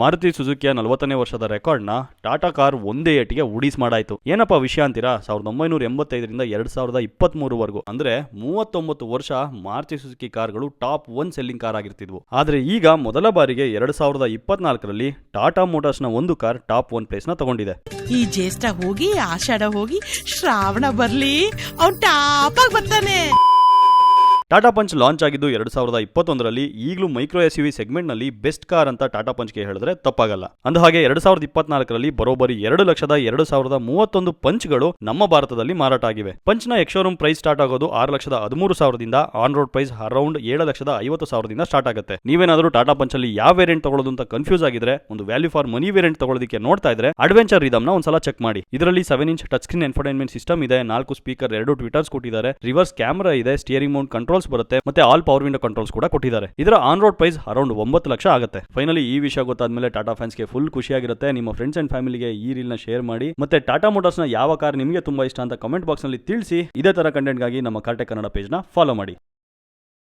ಮಾರುತಿ ಸುಜುಕಿಯ 40ನೇ ವರ್ಷದ ರೆಕಾರ್ಡ್ನ ಟಾಟಾ ಕಾರ್ ಒಂದೇ ಏಟಿಗೆ ಉಡಿಸ್ ಮಾಡಾಯ್ತು. ಏನಪ್ಪಾ ವಿಷಯ ಅಂತೀರಾ? 1985ರಿಂದ 2023ವರೆಗೂ ಅಂದ್ರೆ 39 ವರ್ಷ ಮಾರುತಿ ಸುಜುಕಿ ಕಾರ್ಗಳು ಟಾಪ್ 1 ಸೆಲ್ಲಿಂಗ್ ಕಾರ್ ಆಗಿರ್ತಿದ್ವು. ಆದ್ರೆ ಈಗ ಮೊದಲ ಬಾರಿಗೆ 2024ರಲ್ಲಿ ಟಾಟಾ ಮೋಟಾರ್ಸ್ನ ಒಂದು ಕಾರ್ ಟಾಪ್ 1 ಪ್ಲೇಸ್ ನ ತಗೊಂಡಿದೆ. ಈ ಜ್ಯೇಷ್ಠ ಹೋಗಿ ಆಷಾಢ ಹೋಗಿ ಶ್ರಾವಣ ಬರ್ಲಿ ಅವ್ನು ಟಾಪ್ ಆಗಿ ಬರ್ತಾನೆ. ಟಾಟಾ ಪಂಚ್ ಲಾಂಚ್ ಆಗಿದ್ದು 2021ರಲ್ಲಿ. ಈಗಲೂ ಮೈಕ್ರೋ ಎಸ್ಯುವಿ ಸೆಗ್ಮೆಂಟ್ ನಲ್ಲಿ ಬೆಸ್ಟ್ ಕಾರ್ ಅಂತ ಟಾಟಾ ಪಂಚ್ಗೆ ಹೇಳಿದ್ರೆ ತಪ್ಪಾಗಲ್ಲ. ಅಂದಹಾಗೆ 2024ರಲ್ಲಿ ಬರೋಬ್ಬರಿ 2,02,31 ಪಂಚ್ಗಳು ನಮ್ಮ ಭಾರತದಲ್ಲಿ ಮಾರಾಟ ಆಗಿವೆ. ಪಂಚ್ನ ಎಕ್ಸ್ಶೋರೂಮ್ ಪ್ರೈಸ್ ಸ್ಟಾರ್ಟ್ ಆಗೋದು 6,13,000ದಿಂದ, ಆನ್ ರೋಡ್ ಪ್ರೈಸ್ ಅರೌಂಡ್ 7,50,000ದಿಂದ ಸ್ಟಾರ್ಟ್ ಆಗುತ್ತೆ. ನೀವೇನಾದ್ರೂ ಟಾಟಾ ಪಂಚ್ ಅಲ್ಲಿ ಯಾವ ವೇರಿಯಂಟ್ ತಗೊಳ್ಳೋದು ಅಂತ ಕನ್ಫ್ಯೂಸ್ ಆಗಿದ್ರೆ, ಒಂದು ವ್ಯಾಲ್ಯೂ ಫಾರ್ ಮನಿ ವೇರಿಯಂಟ್ ತಗೊಳ್ಳೋದಕ್ಕೆ ನೋಡ್ತಾ ಇದ್ರೆ ಅಡ್ವೆಂಚರ್ ರಿದಮ್ ನ ಒಂದ್ಸಲ ಚೆಕ್ ಮಾಡಿ. ಇದರಲ್ಲಿ 7-inch touch screen infotainment system ಇದೆ, 4 ಸ್ಪೀಕರ್, 2 ಟ್ವಿಟರ್ಸ್ ಕೊಟ್ಟಿದ್ದಾರೆ, ರಿವರ್ಸ್ ಕ್ಯಾಮೆರಾ ಇದೆ, ಸ್ಟಿಯರಿಂಗ್ ಮೌಂಟ್ ಕಂಟ್ರೋಲ್ಸ್ ಬರುತ್ತೆ, ಮತ್ತೆ ಆಲ್ ಪವರ್ ವಿಂಡೋ ಕಂಟ್ರೋಲ್ಸ್ ಕೂಡ ಕೊಟ್ಟಿದ್ದಾರೆ. ಇದರ on road price around 9 lakh ಆಗುತ್ತೆ. ಫೈನಲಿ ಈ ವಿಷಯ ಗೊತ್ತಾದ್ಮೇಲೆ ಟಾಟಾ ಫ್ಯಾನ್ಸ್ಗೆ ಫುಲ್ ಖುಷಿಯಾಗಿರುತ್ತೆ. ನಿಮ್ಮ ಫ್ರೆಂಡ್ಸ್ ಅಂಡ್ ಫ್ಯಾಮಿಲಿಗೆ ಈ ರೀಲ್ ನ ಶೇರ್ ಮಾಡಿ. ಮತ್ತೆ ಟಾಟಾ ಮೋಟಾರ್ಸ್ ನ ಯಾವ ಕಾರ್ ನಿಮಗೆ ತುಂಬಾ ಇಷ್ಟ ಅಂತ ಕಮೆಂಟ್ ಬಾಕ್ಸ್ ನಲ್ಲಿ ತಿಳಿಸಿ. ಇದೇ ತರ ಕಂಟೆಂಟ್ ಗಾಗಿ ನಮ್ಮ ಕಾರ್ಟೆಕ್ ಕನ್ನಡ ಪೇಜ್ ನ ಫಾಲೋ ಮಾಡಿ.